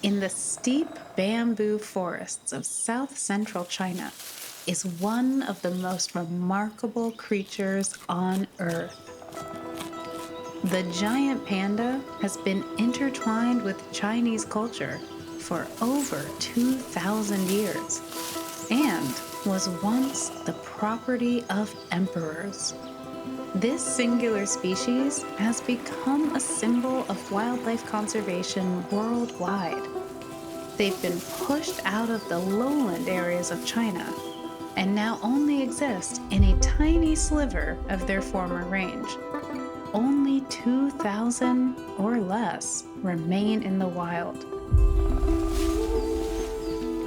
In the steep bamboo forests of south-central China is one of the most remarkable creatures on Earth. The giant panda has been intertwined with Chinese culture for over 2,000 years and was once the property of emperors. This singular species has become a symbol of wildlife conservation worldwide. They've been pushed out of the lowland areas of China and now only exist in a tiny sliver of their former range. Only 2,000 or less remain in the wild.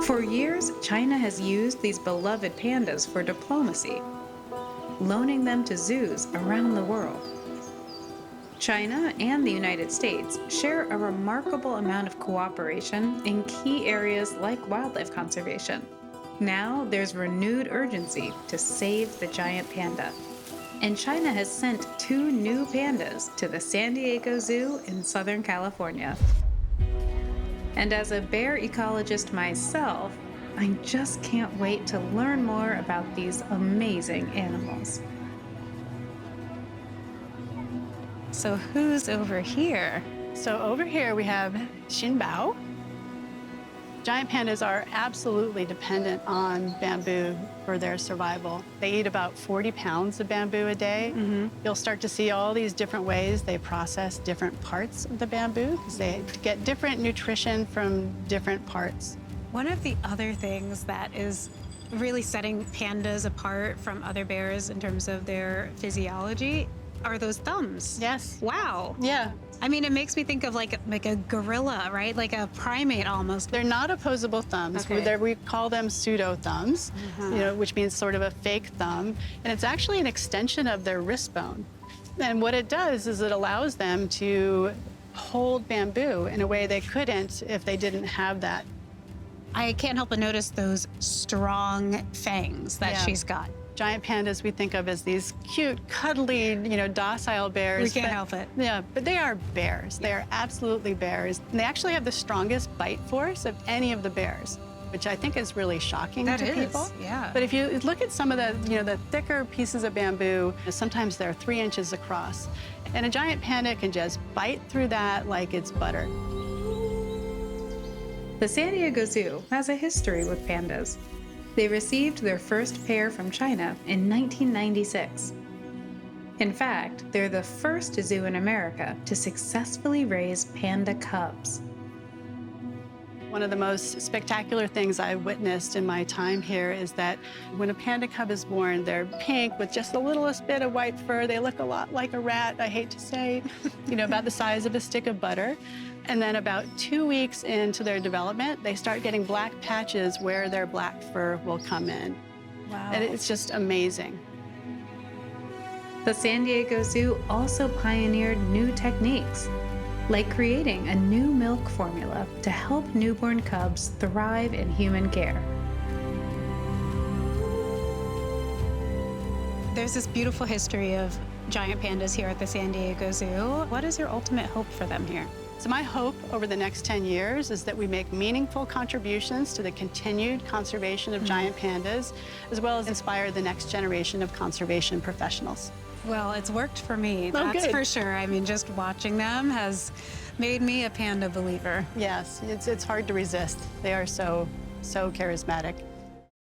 For years, China has used these beloved pandas for diplomacy, loaning them to zoos around the world. China and the United States share a remarkable amount of cooperation in key areas like wildlife conservation. Now there's renewed urgency to save the giant panda. And China has sent 2 new pandas to the San Diego Zoo in Southern California. And as a bear ecologist myself, I just can't wait to learn more about these amazing animals. So who's over here? So over here we have Xinbao. Giant pandas are absolutely dependent on bamboo for their survival. They eat about 40 pounds of bamboo a day. You'll start to see all these different ways they process different parts of the bamboo because they get different nutrition from different parts. One of the other things that is really setting pandas apart from other bears in terms of their physiology are those thumbs. Yes. Wow. Yeah. I mean, it makes me think of like a gorilla, right? Like a primate almost. They're not opposable thumbs. Okay. We call them pseudo thumbs, which means sort of a fake thumb. And it's actually an extension of their wrist bone. And what it does is it allows them to hold bamboo in a way they couldn't if they didn't have that. I can't help but notice those strong fangs that she's got. Giant pandas we think of as these cute, cuddly, docile bears. We can't help it. Yeah, but they are bears. They are absolutely bears. And they actually have the strongest bite force of any of the bears, which I think is really shocking to people. Yeah. But if you look at some of the thicker pieces of bamboo, sometimes they're 3 inches across. And a giant panda can just bite through that like it's butter. The San Diego Zoo has a history with pandas. They received their first pair from China in 1996. In fact, they're the first zoo in America to successfully raise panda cubs. One of the most spectacular things I've witnessed in my time here is that when a panda cub is born, they're pink with just the littlest bit of white fur. They look a lot like a rat, I hate to say, about the size of a stick of butter. And then about 2 weeks into their development, they start getting black patches where their black fur will come in. Wow. And it's just amazing. The San Diego Zoo also pioneered new techniques, like creating a new milk formula to help newborn cubs thrive in human care. There's this beautiful history of giant pandas here at the San Diego Zoo. What is your ultimate hope for them here? So my hope over the next 10 years is that we make meaningful contributions to the continued conservation of giant pandas, as well as inspire the next generation of conservation professionals. Well, it's worked for me, that's good. for sure. I mean, just watching them has made me a panda believer. Yes, it's hard to resist. They are so charismatic.